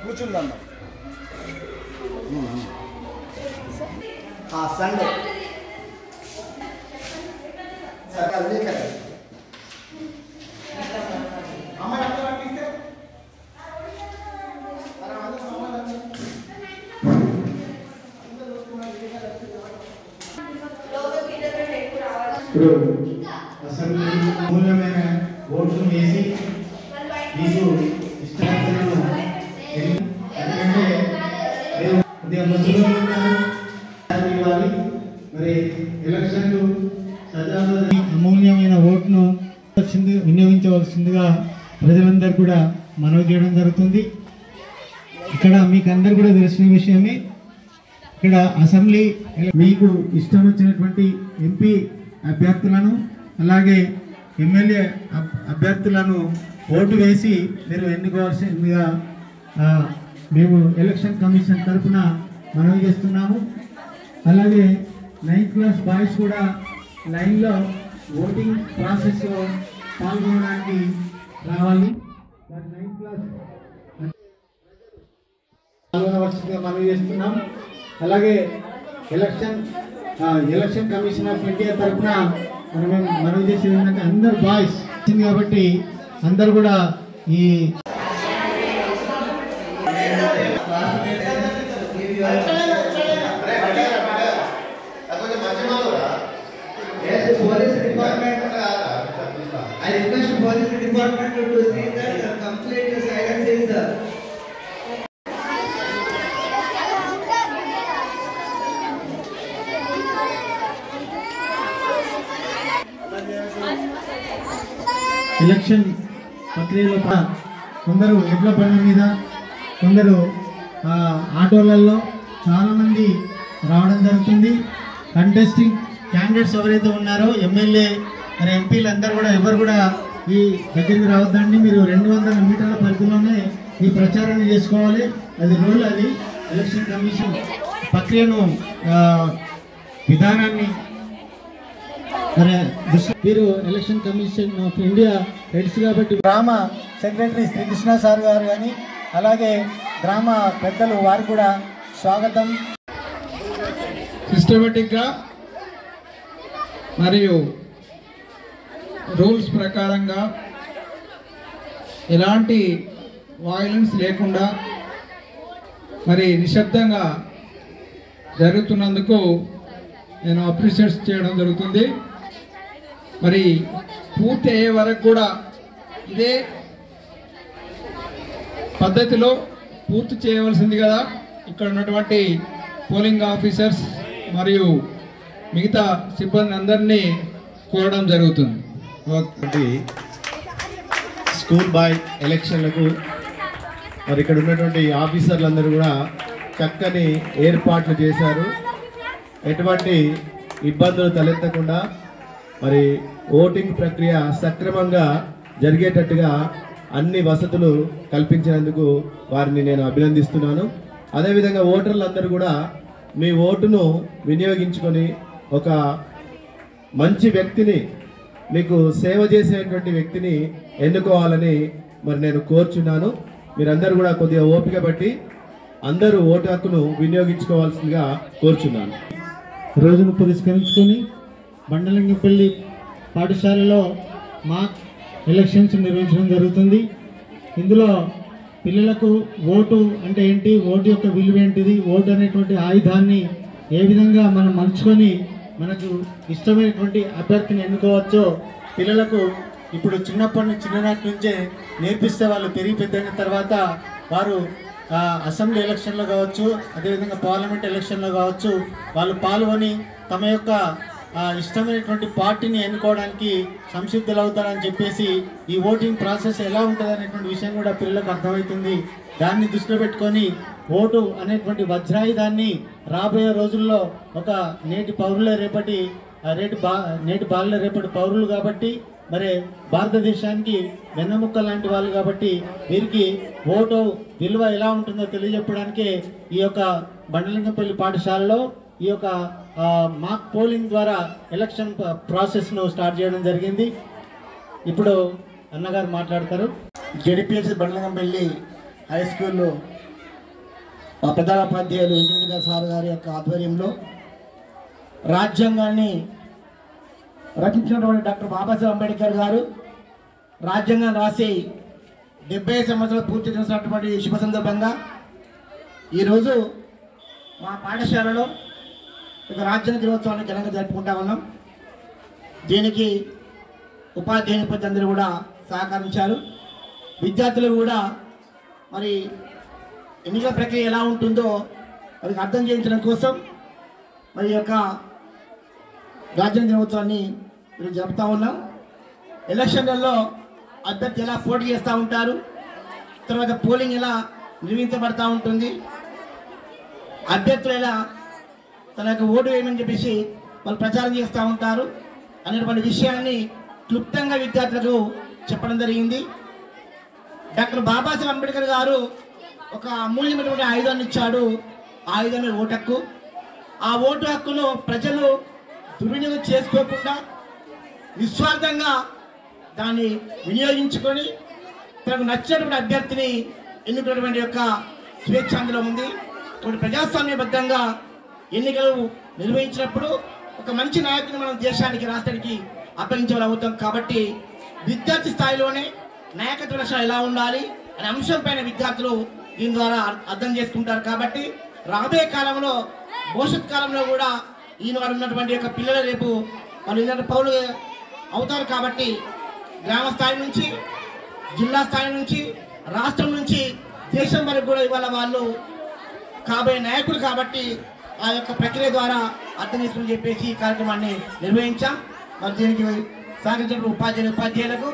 కూర్చుందమ్మా Sunday సరే కదా ఇప్పుడు అసెంబ్లీ మూల్యమైన ఓట్లు వేసి మీకు ఇష్టమైన ఇవ్వాలి. మరి ఎలక్షన్లు సజావుగా అమూల్యమైన ఓటును వినియోగించవలసిందిగా ప్రజలందరూ కూడా మనవి చేయడం జరుగుతుంది. ఇక్కడ మీకు అందరు కూడా తెలిసిన విషయమే, ఇక్కడ అసెంబ్లీ మీకు ఇష్టం వచ్చినటువంటి ఎంపీ అభ్యర్థులను అలాగే ఎమ్మెల్యే అభ్యర్థులను ఓటు వేసి మీరు ఎన్నుకోవాల్సిందిగా మేము ఎలక్షన్ కమిషన్ తరఫున మనవి చేస్తున్నాము. అలాగే 9th క్లాస్ బాయ్స్ కూడా లైన్లో ఓటింగ్ ప్రాసెస్లో పాల్గొనడానికి రావాలి. 9th క్లాస్ పాల్గొనవలసిందిగా మనవి చేస్తున్నాం. అలాగే ఎలక్షన్ కమిషన్ ఆఫ్ ఇండియా తరఫున మనం చేసేది ఏంటంటే అందరు బాయ్స్ వచ్చింది కాబట్టి అందరు కూడా ఈ ఎలక్షన్ ప్రక్రియలో కొందరు ఎడ్ల బండ్ల మీద కొందరు ఆటోలలో చాలామంది రావడం జరుగుతుంది. కంటెస్టింగ్ క్యాండిడేట్స్ ఎవరైతే ఉన్నారో ఎమ్మెల్యే మరి ఎంపీలు అందరూ కూడా ఎవరు కూడా ఈ దగ్గరికి రావద్దండి. మీరు 200 మీటర్ల పరిధిలోనే ఈ ప్రచారాన్ని చేసుకోవాలి. అది రూల్. అది ఎలక్షన్ కమిషన్ ప్రక్రియను విధానాన్ని మరి మీరు election commission of India heads కాబట్టి గ్రామ సెక్రటరీ శ్రీకృష్ణ సార్ గారు కానీ అలాగే గ్రామ పెద్దలు వారు కూడా స్వాగతం. సిస్టమేటిక్గా మరియు రూల్స్ ప్రకారంగా ఎలాంటి వాయిలెన్స్ లేకుండా మరి నిశ్శబ్దంగా జరుగుతున్నందుకు నేను అప్రిషియేట్ చేయడం జరుగుతుంది. మరి పూర్తి అయ్యే వరకు కూడా ఇదే పద్ధతిలో పూర్తి చేయవలసింది కదా ఇక్కడ ఉన్నటువంటి పోలింగ్ ఆఫీసర్స్ మరియు మిగతా సిబ్బంది అందరినీ కోరడం జరుగుతుంది. స్కూల్ బాయ్ ఎలక్షన్లకు మరి ఇక్కడ ఉన్నటువంటి ఆఫీసర్లందరూ కూడా చక్కని ఏర్పాట్లు చేశారు. ఎటువంటి ఇబ్బందులు తలెత్తకుండా మరి ఓటింగ్ ప్రక్రియ సక్రమంగా జరిగేటట్టుగా అన్ని వసతులు కల్పించినందుకు వారిని నేను అభినందిస్తున్నాను. అదేవిధంగా ఓటర్లందరూ కూడా మీ ఓటును వినియోగించుకొని ఒక మంచి వ్యక్తిని, మీకు సేవ చేసేటువంటి వ్యక్తిని ఎన్నుకోవాలని మరి నేను కోరుచున్నాను. మీరందరూ కూడా కొద్దిగా ఓపిక బట్టి అందరూ ఓటు హక్కును వినియోగించుకోవాల్సిందిగా కోరుచున్నాను. రోజును పురస్కరించుకొని బండలింగపల్లి పాఠశాలలో మాక్ ఎలక్షన్స్ నిర్వహించడం జరుగుతుంది. ఇందులో పిల్లలకు ఓటు అంటే ఏంటి, ఓటు యొక్క విలువ ఏంటిది, ఓటు అనేటువంటి ఆయుధాన్ని ఏ విధంగా మనం మలుచుకొని మనకు ఇష్టమైనటువంటి అభ్యర్థిని ఎన్నుకోవచ్చో పిల్లలకు ఇప్పుడు చిన్ననాటి నుంచే నేర్పిస్తే వాళ్ళు పెరిగి పెద్దయిన తర్వాత వారు అసెంబ్లీ ఎలక్షన్లో కావచ్చు, అదేవిధంగా పార్లమెంట్ ఎలక్షన్లో కావచ్చు వాళ్ళు పాల్గొని తమ యొక్క ఇష్టమైనటువంటి పార్టీని ఎన్నుకోవడానికి సంసిద్ధులు అవుతారని చెప్పేసి ఈ ఓటింగ్ ప్రాసెస్ ఎలా ఉంటుంది అనేటువంటి విషయం కూడా పిల్లలకు అర్థమవుతుంది. దాన్ని దృష్టిలో పెట్టుకొని ఓటు అనేటువంటి వజ్రాయుధాన్ని రాబోయే రోజుల్లో ఒక నేటి పౌరులే నేటి బాలలే రేపటి పౌరులు కాబట్టి మరి భారతదేశానికి వెన్నెముక్క లాంటి వాళ్ళు కాబట్టి వీరికి ఓటు విలువ ఎలా ఉంటుందో తెలియజెప్పడానికే ఈ యొక్క బండలింగపల్లి పాఠశాలలో ఈ యొక్క మాక్ పోలింగ్ ద్వారా ఎలక్షన్ ప్రాసెస్ను స్టార్ట్ చేయడం జరిగింది. ఇప్పుడు అన్నగారు మాట్లాడతారు. జెడ్పీఎస్సీ బండలింగపల్లి హై స్కూల్లో ప్రధానోపాధ్యాయులు వెంకటేశ్వర సార్ గారి యొక్క ఆధ్వర్యంలో రాజ్యాంగాన్ని రచించినటువంటి డాక్టర్ బాబాసాహెబ్ అంబేద్కర్ గారు రాజ్యాంగం రాసి 70 సంవత్సరాలు పూర్తి చేసినటువంటి శుభ సందర్భంగా ఈరోజు మా పాఠశాలలో ఒక రాజ్యాంగ దినోత్సవాన్ని ఘనంగా జరుపుకుంటా ఉన్నాం. దీనికి ఉపాధ్యాయుని అందరూ కూడా సహకరించారు. విద్యార్థులు కూడా మరి ఎన్నికల ప్రక్రియ ఎలా ఉంటుందో వారికి అర్థం చేయించడం కోసం మరి యొక్క రాజ్యాంగ దినోత్సవాన్ని మీరు జరుపుతూ ఉన్నాం. ఎలక్షన్లలో అభ్యర్థి ఎలా పోటీ చేస్తూ ఉంటారు, తర్వాత పోలింగ్ ఎలా నిర్వహించబడతా ఉంటుంది, అభ్యర్థులు ఎలా తన యొక్క ఓటు వేయమని చెప్పేసి వాళ్ళు ప్రచారం చేస్తూ ఉంటారు అనేటువంటి విషయాన్ని క్లుప్తంగా విద్యార్థులకు చెప్పడం జరిగింది. డాక్టర్ బాబాసాహెబ్ అంబేద్కర్ గారు ఒక అమూల్యమైనటువంటి ఆయుధాన్ని ఇచ్చాడు. ఆయుధమే ఓటు హక్కు. ఆ ఓటు హక్కును ప్రజలు దుర్వినియోగం చేసుకోకుండా నిస్వార్థంగా దాన్ని వినియోగించుకొని తనకు నచ్చినటువంటి అభ్యర్థిని ఎన్నుకున్నటువంటి యొక్క స్వేచ్ఛ అందులో ఉంది. ఇప్పుడు ప్రజాస్వామ్యబద్ధంగా ఎన్నికలు నిర్వహించినప్పుడు ఒక మంచి నాయకుని మనం దేశానికి రాష్ట్రానికి అప్పగించగలుగుతాం. కాబట్టి విద్యార్థి స్థాయిలోనే నాయకత్వ లక్షణాలు ఎలా ఉండాలి అనే అంశంపైన విద్యార్థులు దీని ద్వారా అర్థం చేసుకుంటారు. కాబట్టి రాబోయే కాలంలో భవిష్యత్ కాలంలో కూడా ఈనాడు ఉన్నటువంటి యొక్క పిల్లలు రేపు వాళ్ళు ఏంటంటే పౌరులు అవుతారు. కాబట్టి గ్రామ స్థాయి నుంచి జిల్లా స్థాయి నుంచి రాష్ట్రం నుంచి దేశం వరకు కూడా ఇవాళ వాళ్ళు కాబోయే నాయకులు. కాబట్టి ఆ యొక్క ప్రక్రియ ద్వారా అర్థం చేసుకుని చెప్పేసి ఈ కార్యక్రమాన్ని నిర్వహించాం. మరి దీనికి సహకరించిన ఉపాధ్యాయులకు